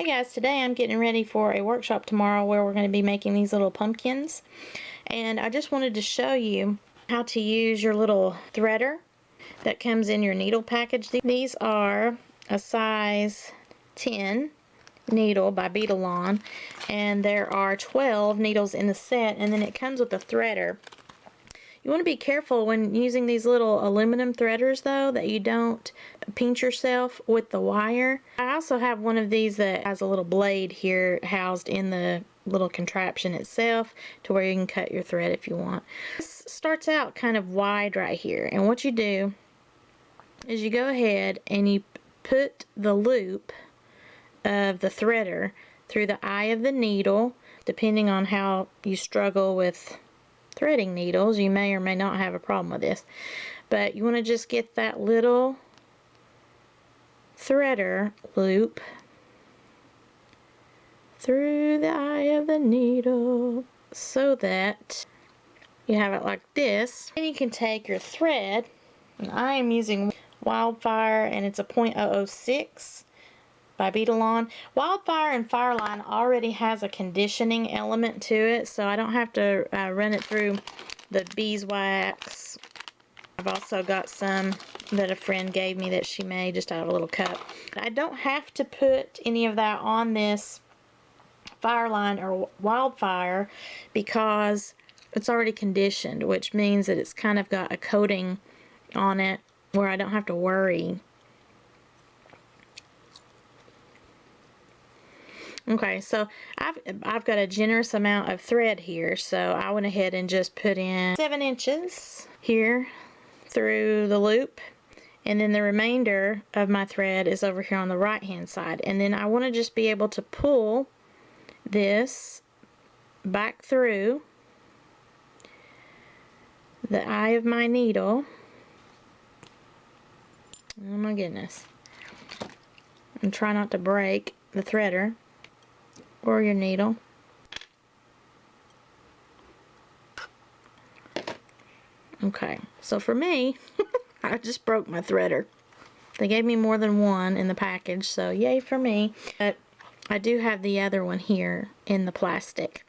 Hey guys, today I'm getting ready for a workshop tomorrow where we're going to be making these little pumpkins, and I just wanted to show you how to use your little threader that comes in your needle package. These are a size 10 needle by Beaded, and there are 12 needles in the set, and then it comes with a threader. You want to be careful when using these little aluminum threaders though, that you don't pinch yourself with the wire. I also have one of these that has a little blade here housed in the little contraption itself to where you can cut your thread if you want. This starts out kind of wide right here, and what you do is you go ahead and you put the loop of the threader through the eye of the needle. Depending on how you struggle with threading needles, you may or may not have a problem with this, but you want to just get that little threader loop through the eye of the needle so that you have it like this. And you can take your thread, and I am using Wildfire, and it's a .006 by Beaded. Wildfire and Fireline already has a conditioning element to it, so I don't have to run it through the beeswax. I've also got some that a friend gave me that she made just out of a little cup. I don't have to put any of that on this Fireline or Wildfire because it's already conditioned, which means that it's kind of got a coating on it where I don't have to worry. Okay, so I've got a generous amount of thread here, so I went ahead and just put in 7 inches here through the loop, and then the remainder of my thread is over here on the right hand side. And then I want to just be able to pull this back through the eye of my needle. Oh my goodness. And try not to break the threader or your needle. Okay, so for me, I just broke my threader. They gave me more than one in the package, so yay for me. But I do have the other one here in the plastic.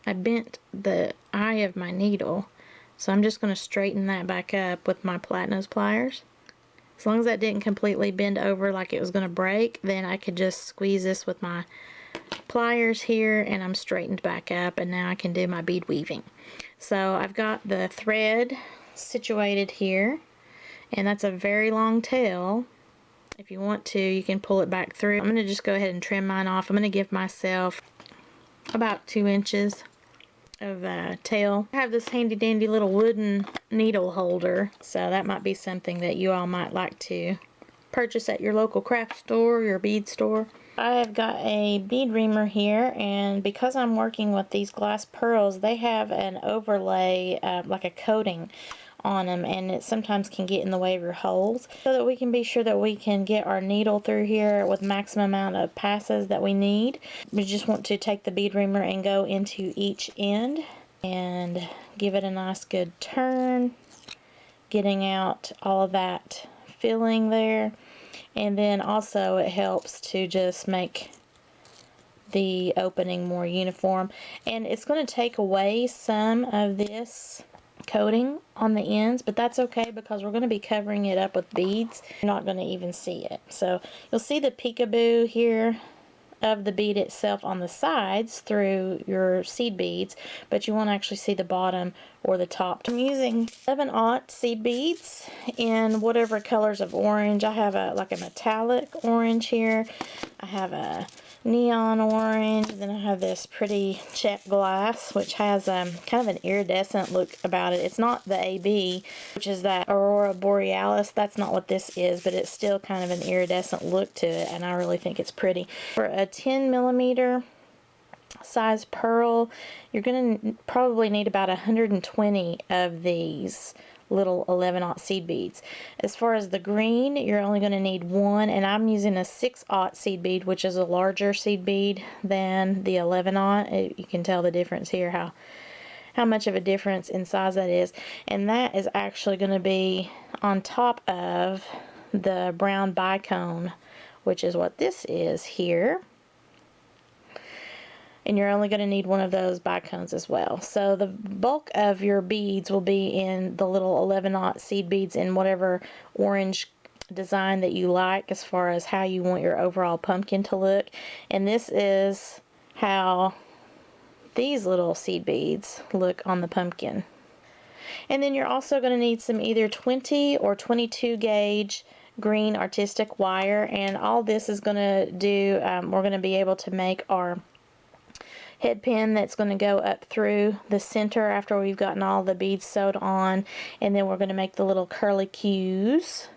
I bent the eye of my needle, so I'm just going to straighten that back up with my Platinum pliers. As long as that didn't completely bend over like it was going to break, then I could just squeeze this with my pliers here, and I'm straightened back up, and now I can do my bead weaving. So I've got the thread situated here, and that's a very long tail. If you want to, you can pull it back through. I'm going to just go ahead and trim mine off. I'm going to give myself about 2 inches of tail. I have this handy dandy little wooden needle holder, so that might be something that you all might like to purchase at your local craft store or your bead store. I have got a bead reamer here, and because I'm working with these glass pearls, they have an overlay, like a coating on them, and it sometimes can get in the way of your holes, so that we can be sure that we can get our needle through here with maximum amount of passes that we need. We just want to take the bead reamer and go into each end and give it a nice good turn, getting out all of that filling there. And then also it helps to just make the opening more uniform, and it's going to take away some of this coating on the ends, but that's okay because we're going to be covering it up with beads. You're not going to even see it. So you'll see the peekaboo here of the bead itself on the sides through your seed beads, but you won't actually see the bottom or the top. I'm using 7/0 seed beads in whatever colors of orange. I have like a metallic orange here. I have a neon orange, then I have this pretty check glass which has kind of an iridescent look about it. It's not the AB, which is that Aurora Borealis. That's not what this is, but it's still kind of an iridescent look to it, and I really think it's pretty. For a 10mm size pearl, you're going to probably need about 120 of these little 11/0 seed beads. As far as the green, you're only going to need 1, and I'm using a 6/0 seed bead, which is a larger seed bead than the 11/0. You can tell the difference here, how much of a difference in size that is, and that is actually going to be on top of the brown bicone, which is what this is here. And you're only going to need one of those bicones as well. So the bulk of your beads will be in the little 11-aught seed beads in whatever orange design that you like as far as how you want your overall pumpkin to look. And this is how these little seed beads look on the pumpkin. And then you're also going to need some either 20 or 22 gauge green artistic wire. And all this is going to do, we're going to be able to make our head pin that's going to go up through the center after we've gotten all the beads sewed on, and then we're going to make the little curly cues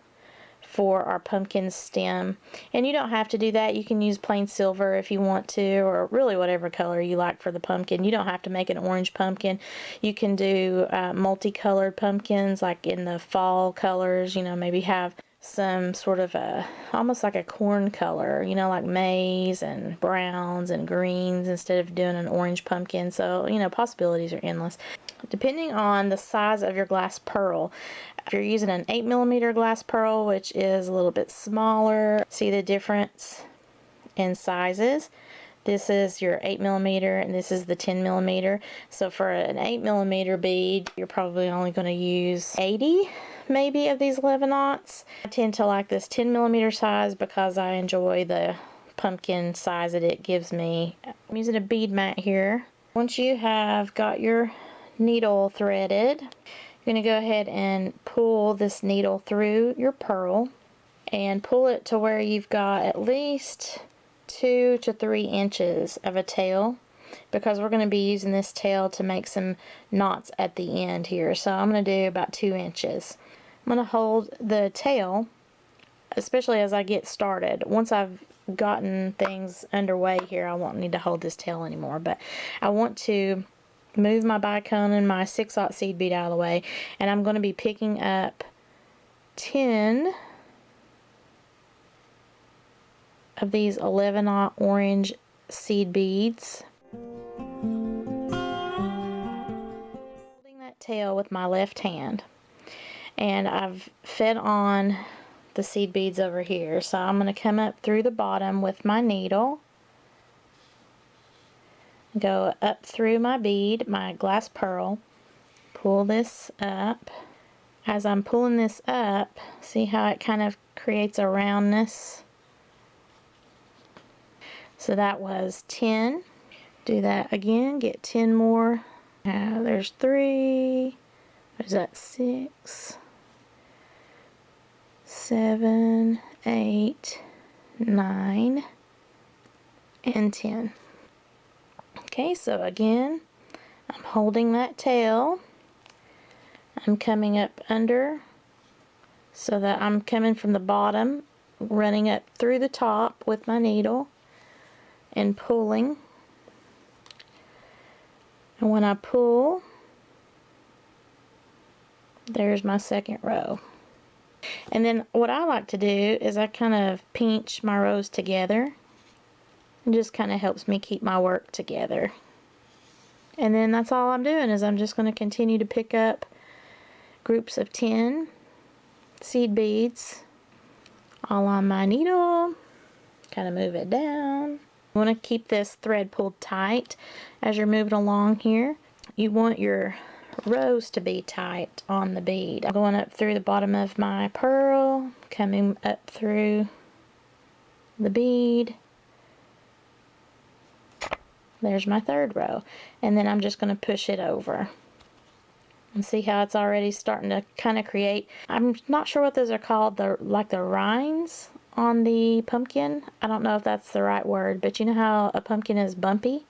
for our pumpkin stem. And you don't have to do that. You can use plain silver if you want to, or really whatever color you like for the pumpkin. You don't have to make an orange pumpkin. You can do multicolored pumpkins, like in the fall colors, you know, maybe have some sort of a, almost like a corn color, you know, like maize and browns and greens instead of doing an orange pumpkin. So, you know, possibilities are endless. Depending on the size of your glass pearl, if you're using an 8mm glass pearl, which is a little bit smaller, see the difference in sizes? This is your 8mm and this is the 10mm. So for an 8mm bead, you're probably only going to use 80 maybe of these 11-aughts. I tend to like this 10mm size because I enjoy the pumpkin size that it gives me. I'm using a bead mat here. Once you have got your needle threaded, you're going to go ahead and pull this needle through your pearl and pull it to where you've got at least 2 to 3 inches of a tail, because we're going to be using this tail to make some knots at the end here. So I'm going to do about 2 inches. I'm going to hold the tail, especially as I get started. Once I've gotten things underway here, I won't need to hold this tail anymore, but I want to move my bicone and my 6-aught seed bead out of the way, and I'm going to be picking up 10 of these 11-aught orange seed beads. Holding that tail with my left hand, and I've fed on the seed beads over here. So I'm going to come up through the bottom with my needle, go up through my bead, my glass pearl, pull this up. As I'm pulling this up, see how it kind of creates a roundness? So that was 10. Do that again, get 10 more. There's 3, there's that 6, 7, 8, 9, and 10. Okay, so again, I'm holding that tail. I'm coming up under so that I'm coming from the bottom, running up through the top with my needle and pulling. And when I pull, there's my second row. And then what I like to do is I kind of pinch my rows together. It just kind of helps me keep my work together. And then that's all I'm doing, is I'm just going to continue to pick up groups of 10 seed beads all on my needle. Kind of move it down. You want to keep this thread pulled tight as you're moving along here. You want your rows to be tight on the bead. I'm going up through the bottom of my pearl, coming up through the bead. There's my third row. And then I'm just going to push it over. And see how it's already starting to kind of create, I'm not sure what those are called, like the rinds on the pumpkin. I don't know if that's the right word, but you know how a pumpkin is bumpy?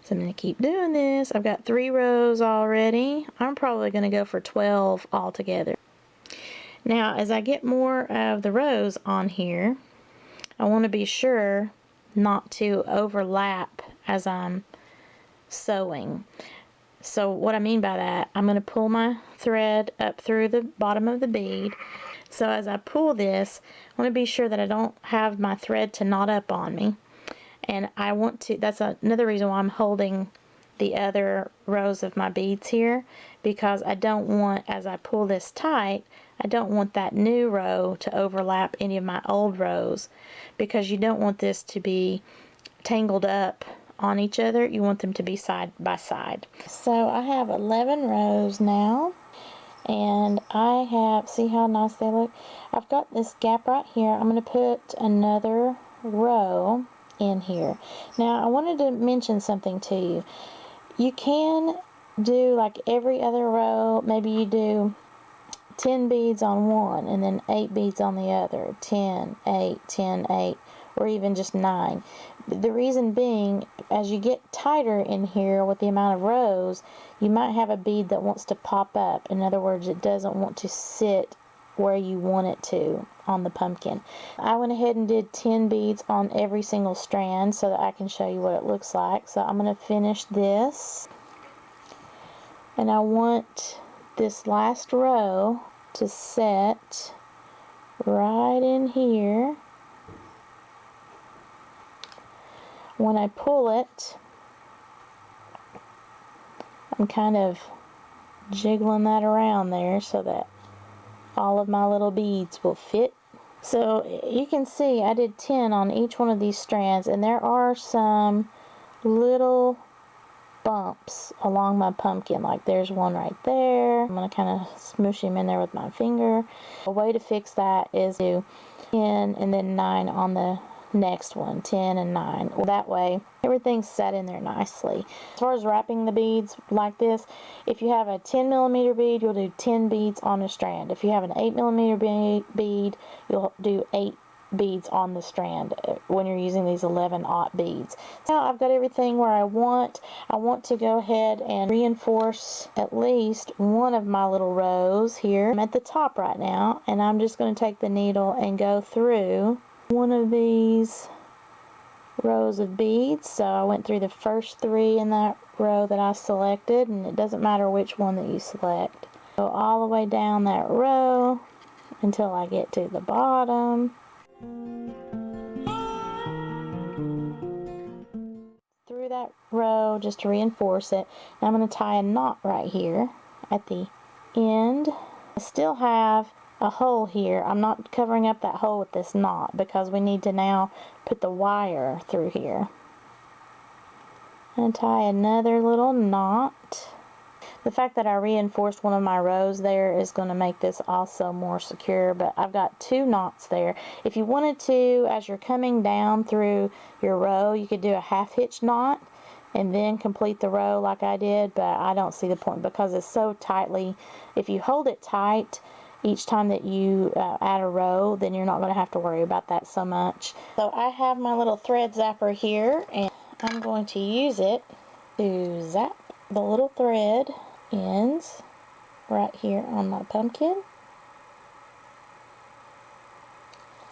So I'm going to keep doing this. I've got 3 rows already. I'm probably going to go for 12 altogether. Now, as I get more of the rows on here, I want to be sure not to overlap as I'm sewing. So what I mean by that, I'm going to pull my thread up through the bottom of the bead. So as I pull this, I want to be sure that I don't have my thread to knot up on me. And I want to, that's another reason why I'm holding the other rows of my beads here, because I don't want, as I pull this tight, I don't want that new row to overlap any of my old rows, because you don't want this to be tangled up on each other. You want them to be side by side. So I have 11 rows now, and I have, see how nice they look? I've got this gap right here. I'm going to put another row in here. Now I wanted to mention something to you. You can do like every other row. Maybe you do 10 beads on one and then 8 beads on the other, 10, 8, 10, 8, or even just 9. The reason being, as you get tighter in here with the amount of rows, you might have a bead that wants to pop up. In other words, it doesn't want to sit where you want it to on the pumpkin. I went ahead and did 10 beads on every single strand so that I can show you what it looks like. So I'm going to finish this, and I want this last row to set right in here. When I pull it, I'm kind of jiggling that around there so that all of my little beads will fit. So you can see I did 10 on each one of these strands, and there are some little bumps along my pumpkin. Like there's one right there. I'm going to kind of smoosh him in there with my finger. A way to fix that is to 10 and then 9 on the next one, 10 and 9. That way everything's set in there nicely. As far as wrapping the beads like this, if you have a 10mm bead, you'll do 10 beads on a strand. If you have an 8mm bead, you'll do 8 beads on the strand when you're using these 11-aught beads. Now I've got everything where I want to go ahead and reinforce at least one of my little rows here. I'm at the top right now, and I'm just going to take the needle and go through one of these rows of beads. So I went through the first 3 in that row that I selected, and it doesn't matter which one that you select. Go all the way down that row until I get to the bottom. Through that row just to reinforce it. Now I'm going to tie a knot right here at the end. I still have a hole here. I'm not covering up that hole with this knot because we need to now put the wire through here. And tie another little knot. The fact that I reinforced one of my rows there is going to make this also more secure, but I've got 2 knots there. If you wanted to, as you're coming down through your row, you could do a half hitch knot and then complete the row like I did, but I don't see the point because it's so tightly. If you hold it tight each time that you add a row, then you're not going to have to worry about that so much. So I have my little thread zapper here, and I'm going to use it to zap the little thread ends right here on my pumpkin.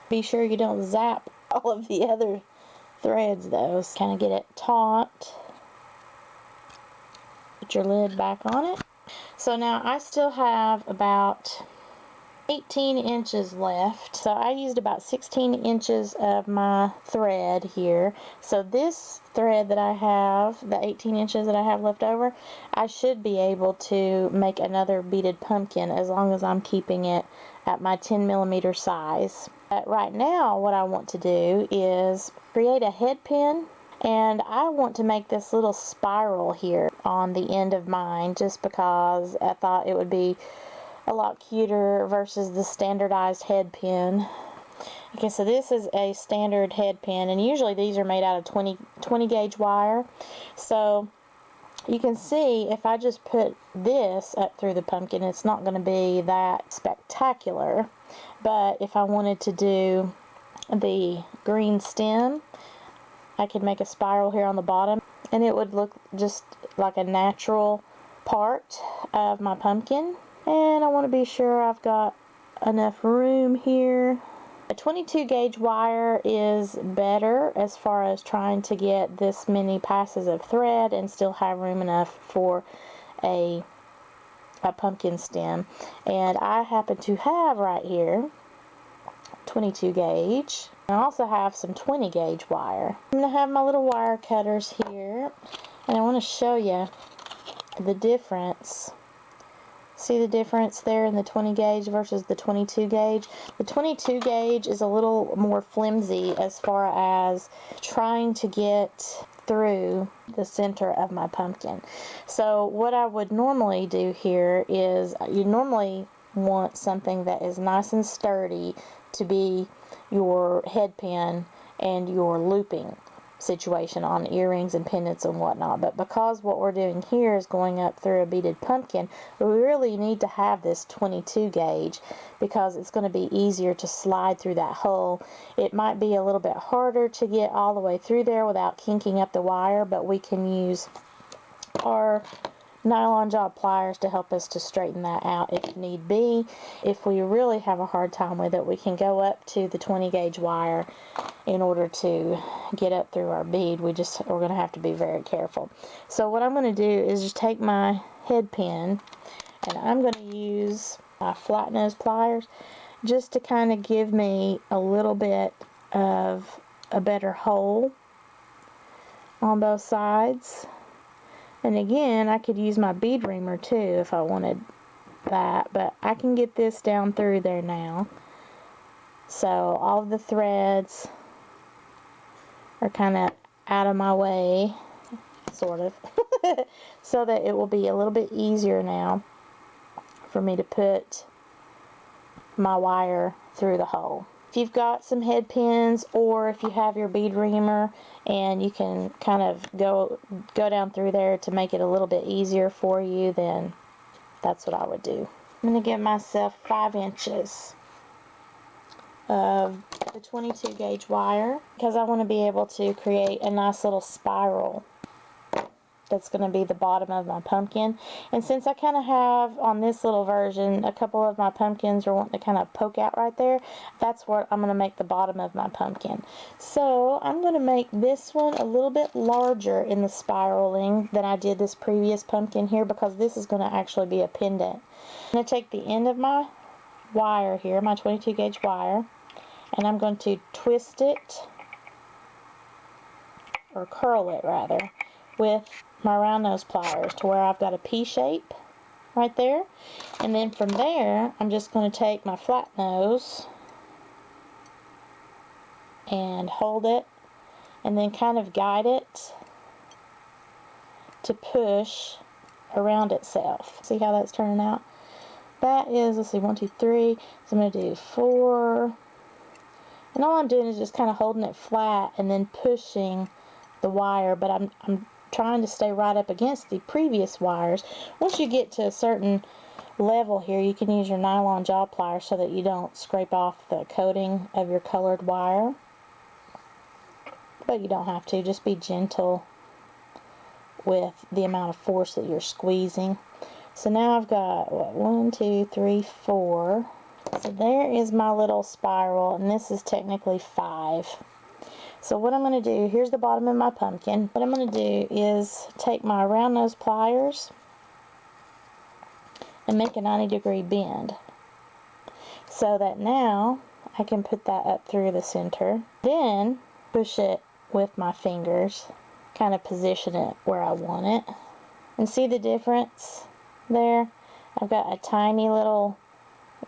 Be sure you don't zap all of the other threads though. So kind of get it taut. Put your lid back on it. So now I still have about 18 inches left. So I used about 16 inches of my thread here. So this thread that I have, the 18 inches that I have left over, I should be able to make another beaded pumpkin as long as I'm keeping it at my 10mm size. But right now what I want to do is create a head pin, and I want to make this little spiral here on the end of mine just because I thought it would be a lot cuter versus the standardized head pin. Okay, so this is a standard head pin, and usually these are made out of 20 gauge wire. So you can see if I just put this up through the pumpkin, it's not going to be that spectacular. But if I wanted to do the green stem, I could make a spiral here on the bottom, and it would look just like a natural part of my pumpkin. And I want to be sure I've got enough room here. A 22 gauge wire is better as far as trying to get this many passes of thread and still have room enough for a pumpkin stem. And I happen to have right here 22 gauge. I also have some 20 gauge wire. I'm going to have my little wire cutters here, and I want to show you the difference See the difference there in the 20 gauge versus the 22 gauge? The 22 gauge is a little more flimsy as far as trying to get through the center of my pumpkin. So what I would normally do here is, you normally want something that is nice and sturdy to be your head pin and your looping situation on earrings and pendants and whatnot. But because what we're doing here is going up through a beaded pumpkin, we really need to have this 22 gauge because it's going to be easier to slide through that hole. It might be a little bit harder to get all the way through there without kinking up the wire, but we can use our nylon job pliers to help us to straighten that out if need be. If we really have a hard time with it, we can go up to the 20 gauge wire in order to get up through our bead. We're going to have to be very careful. So what I'm going to do is just take my head pin and I'm going to use my flat nose pliers just to kind of give me a little bit of a better hole on both sides. And again, I could use my bead reamer too if I wanted that, but I can get this down through there now. So all of the threads are kind of out of my way, sort of, so that it will be a little bit easier now for me to put my wire through the hole. If you've got some head pins, or if you have your bead reamer and you can kind of go down through there to make it a little bit easier for you, then that's what I would do. I'm going to give myself 5 inches of the 22 gauge wire because I want to be able to create a nice little spiral that's going to be the bottom of my pumpkin. And since I kind of have on this little version a couple of my pumpkins are wanting to kind of poke out right there, that's what I'm going to make the bottom of my pumpkin. So I'm going to make this one a little bit larger in the spiraling than I did this previous pumpkin here, because this is going to actually be a pendant. I'm going to take the end of my wire here, my 22 gauge wire, and I'm going to twist it, or curl it rather, with my round nose pliers to where I've got a P shape right there. And then from there, I'm just going to take my flat nose and hold it and then kind of guide it to push around itself. See how that's turning out? That is, let's see, 1, 2, 3. So I'm going to do 4. And all I'm doing is just kind of holding it flat and then pushing the wire, but I'm trying to stay right up against the previous wires. Once you get to a certain level here, you can use your nylon jaw pliers so that you don't scrape off the coating of your colored wire. But you don't have to. Just be gentle with the amount of force that you're squeezing. So now I've got, what, 1, 2, 3, 4. So there is my little spiral, and this is technically 5. So what I'm going to do, here's the bottom of my pumpkin. What I'm going to do is take my round nose pliers and make a 90-degree bend, so that now I can put that up through the center. Then push it with my fingers, kind of position it where I want it. And see the difference there? I've got a tiny little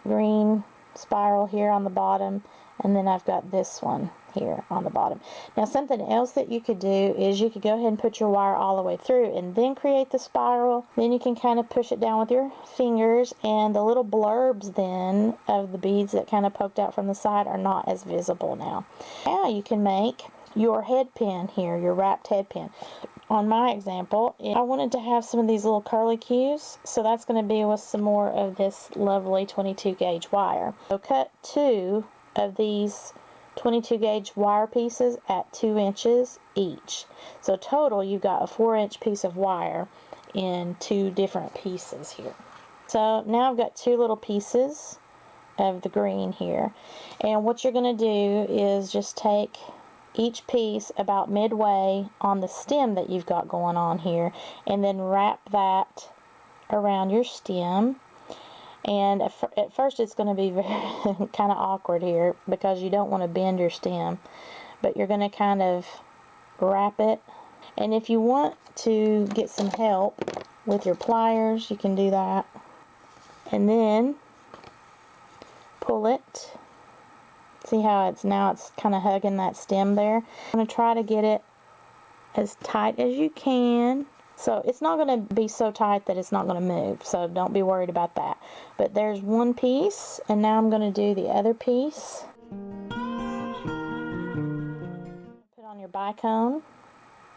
green spiral here on the bottom, and then I've got this one here on the bottom. Now something else that you could do is you could go ahead and put your wire all the way through and then create the spiral. Then you can kind of push it down with your fingers, and the little blurbs then of the beads that kind of poked out from the side are not as visible now. Now you can make your head pin here, your wrapped head pin. On my example, I wanted to have some of these little curly cues, so that's going to be with some more of this lovely 22 gauge wire. So cut 2 of these 22 gauge wire pieces at 2 inches each. So total, you've got a 4-inch piece of wire in 2 different pieces here. So now I've got 2 little pieces of the green here, and what you're going to do is just take each piece about midway on the stem that you've got going on here, and then wrap that around your stem. And at first it's going to be very kind of awkward here because you don't want to bend your stem, but you're going to kind of wrap it. And if you want to get some help with your pliers, you can do that. And then pull it. See how it's kind of hugging that stem there? I'm going to try to get it as tight as you can. So it's not going to be so tight that it's not going to move, so don't be worried about that. But there's one piece, and now I'm going to do the other piece. Put on your bicone,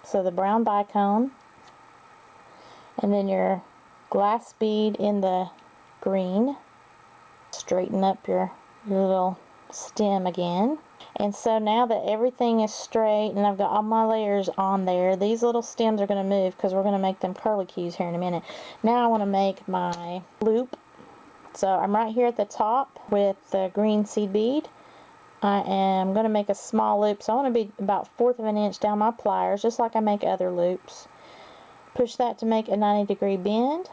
so the brown bicone, and then your glass bead in the green. Straighten up your little stem again. And so now that everything is straight and I've got all my layers on there, these little stems are going to move because we're going to make them curlicues here in a minute. Now I want to make my loop. So I'm right here at the top with the green seed bead. I am going to make a small loop. So I want to be about 1/4 of an inch down my pliers, just like I make other loops. Push that to make a 90-degree bend.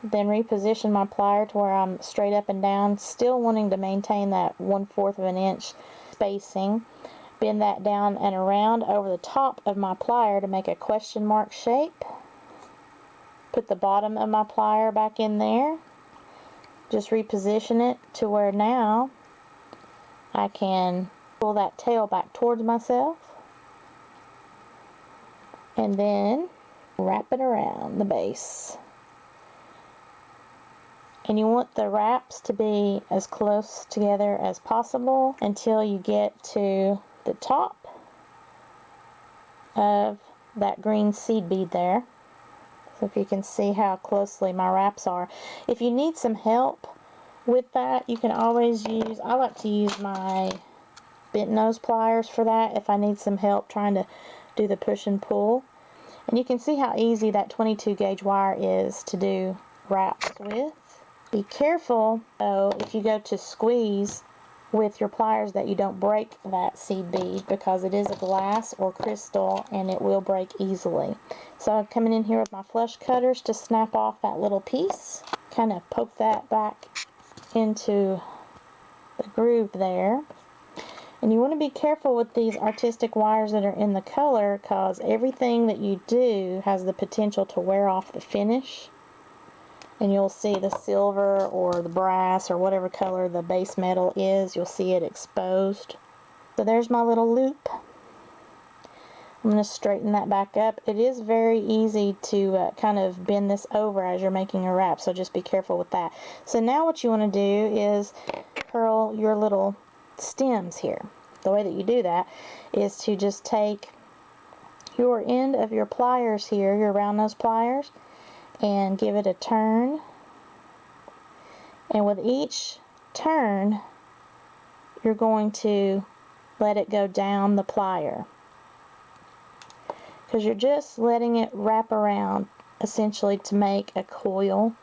Then reposition my plier to where I'm straight up and down, still wanting to maintain that 1/4 of an inch spacing. Bend that down and around over the top of my plier to make a question mark shape. Put the bottom of my plier back in there. Just reposition it to where now I can pull that tail back towards myself. And then wrap it around the base. And you want the wraps to be as close together as possible until you get to the top of that green seed bead there. So if you can see how closely my wraps are. If you need some help with that, you can always use, I like to use my bent nose pliers for that if I need some help trying to do the push and pull. And you can see how easy that 22 gauge wire is to do wraps with. Be careful, though, if you go to squeeze with your pliers that you don't break that seed bead because it is a glass or crystal and it will break easily. So I'm coming in here with my flush cutters to snap off that little piece. Kind of poke that back into the groove there. And you want to be careful with these artistic wires that are in the color because everything that you do has the potential to wear off the finish. And you'll see the silver or the brass or whatever color the base metal is, you'll see it exposed. So there's my little loop. I'm going to straighten that back up. It is very easy to kind of bend this over as you're making a wrap, so just be careful with that. So now what you want to do is curl your little stems here. The way that you do that is to just take your end of your pliers here, your round nose pliers, and give it a turn. And with each turn, you're going to let it go down the plier. Because you're just letting it wrap around, essentially, to make a coil.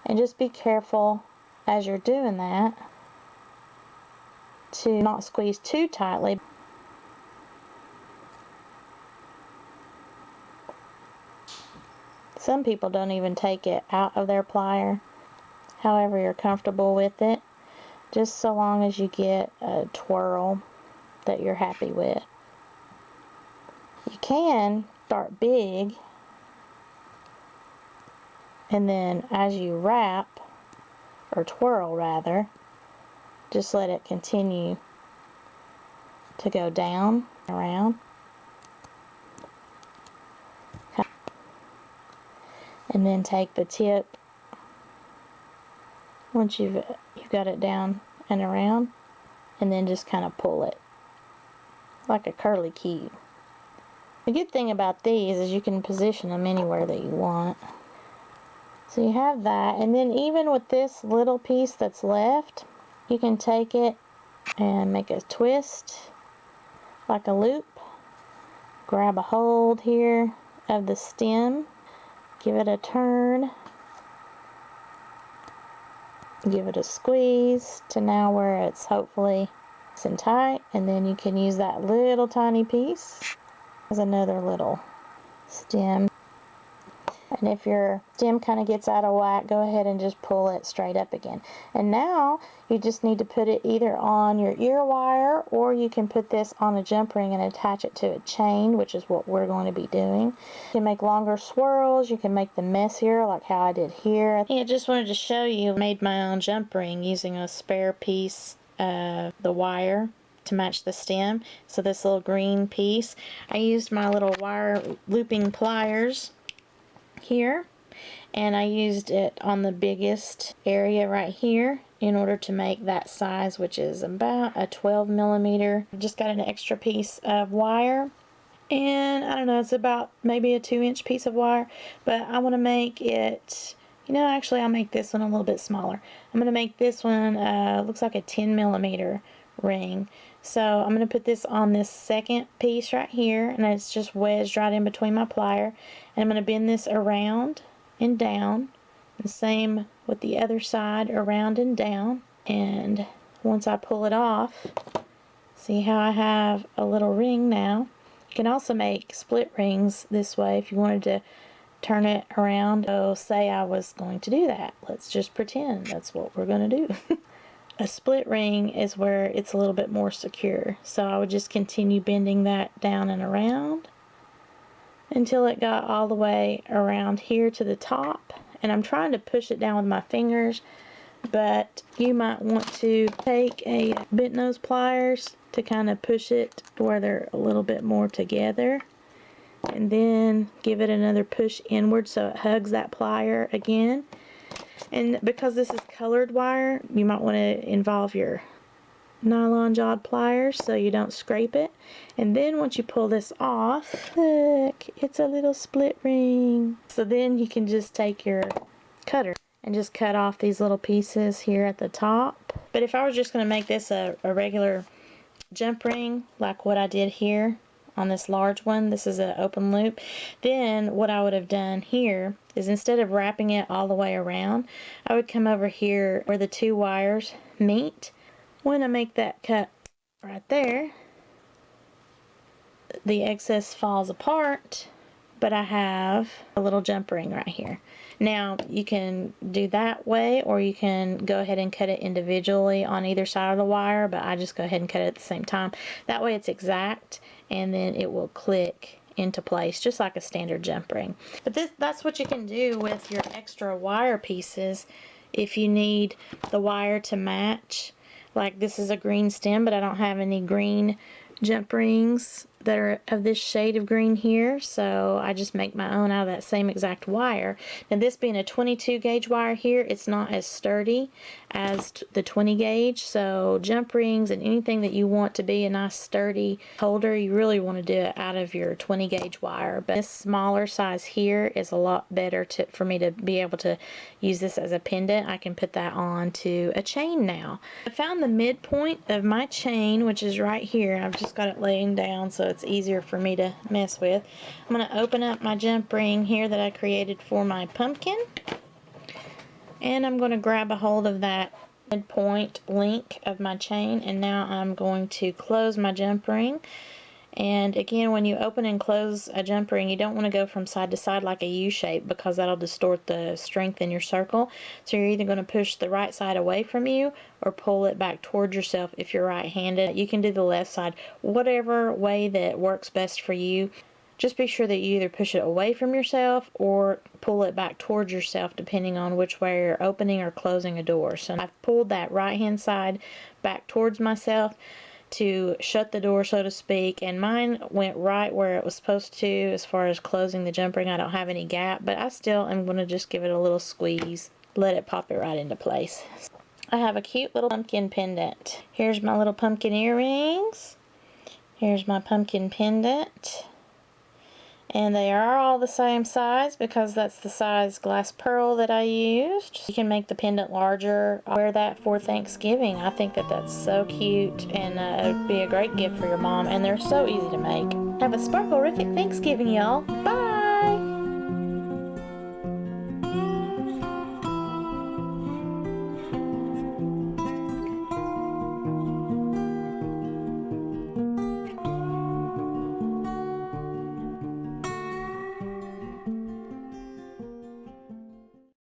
And just be careful as you're doing that to not squeeze too tightly. Some people don't even take it out of their plier, however you're comfortable with it, just so long as you get a twirl that you're happy with. You can start big, and then as you wrap, or twirl rather, just let it continue to go down, around. And then take the tip, once you've got it down and around, and then just kind of pull it like a curly cue. The good thing about these is you can position them anywhere that you want. So you have that, and then even with this little piece that's left, you can take it and make a twist like a loop. Grab a hold here of the stem. Give it a turn, give it a squeeze to now where it's hopefully nice and tight, and then you can use that little tiny piece as another little stem. And if your stem kind of gets out of whack, go ahead and just pull it straight up again. And now you just need to put it either on your ear wire, or you can put this on a jump ring and attach it to a chain, which is what we're going to be doing. You can make longer swirls, you can make them messier like how I did here. I just wanted to show you, I made my own jump ring using a spare piece of the wire to match the stem. So this little green piece, I used my little wire looping pliers here, and I used it on the biggest area right here in order to make that size, which is about a 12 millimeter. Just got an extra piece of wire, and I don't know, it's about maybe a 2-inch piece of wire, but I want to make it, you know, actually I'll make this one a little bit smaller. I'm going to make this one looks like a 10 millimeter ring. So I'm going to put this on this second piece right here, and it's just wedged right in between my plier, and I'm going to bend this around and down, the same with the other side, around and down. And once I pull it off, see how I have a little ring now. You can also make split rings this way if you wanted to turn it around. So say I was going to do that, let's just pretend that's what we're going to do. A split ring is where it's a little bit more secure. So I would just continue bending that down and around until it got all the way around here to the top. And I'm trying to push it down with my fingers, but you might want to take a bent nose pliers to kind of push it where they're a little bit more together, and then give it another push inward so it hugs that plier again. And because this is colored wire, you might want to involve your nylon jawed pliers so you don't scrape it. And then once you pull this off, look, it's a little split ring. So then you can just take your cutter and just cut off these little pieces here at the top. But if I was just going to make this a regular jump ring, like what I did here on this large one, this is an open loop, then what I would have done here is, instead of wrapping it all the way around, I would come over here where the two wires meet. When I make that cut right there, the excess falls apart, but I have a little jump ring right here. Now you can do that way, or you can go ahead and cut it individually on either side of the wire, but I just go ahead and cut it at the same time. That way it's exact, and then it will click into place just like a standard jump ring. But that's what you can do with your extra wire pieces if you need the wire to match. Like this is a green stem, but I don't have any green jump rings that are of this shade of green here, so I just make my own out of that same exact wire. Now this being a 22 gauge wire here, it's not as sturdy as the 20 gauge, so jump rings and anything that you want to be a nice sturdy holder, you really want to do it out of your 20 gauge wire. But this smaller size here is a lot better for me to be able to use this as a pendant. I can put that on to a chain now. I found the midpoint of my chain, which is right here. I've just got it laying down so it's easier for me to mess with. I'm going to open up my jump ring here that I created for my pumpkin, and I'm going to grab a hold of that midpoint link of my chain, and now I'm going to close my jump ring. And again, when you open and close a jump ring, you don't want to go from side to side like a U shape, because that'll distort the strength in your circle. So you're either going to push the right side away from you or pull it back towards yourself if you're right-handed. You can do the left side, whatever way that works best for you. Just be sure that you either push it away from yourself or pull it back towards yourself, depending on which way you're opening or closing a door. So I've pulled that right-hand side back towards myself to shut the door, so to speak, and mine went right where it was supposed to as far as closing the jump ring. I don't have any gap, but I still am going to just give it a little squeeze, let it pop it right into place. I have a cute little pumpkin pendant. Here's my little pumpkin earrings. Here's my pumpkin pendant. And they are all the same size because that's the size glass pearl that I used. You can make the pendant larger. I'll wear that for Thanksgiving. I think that that's so cute, and it would be a great gift for your mom, and they're so easy to make. Have a sparkle-rific Thanksgiving, y'all. Bye!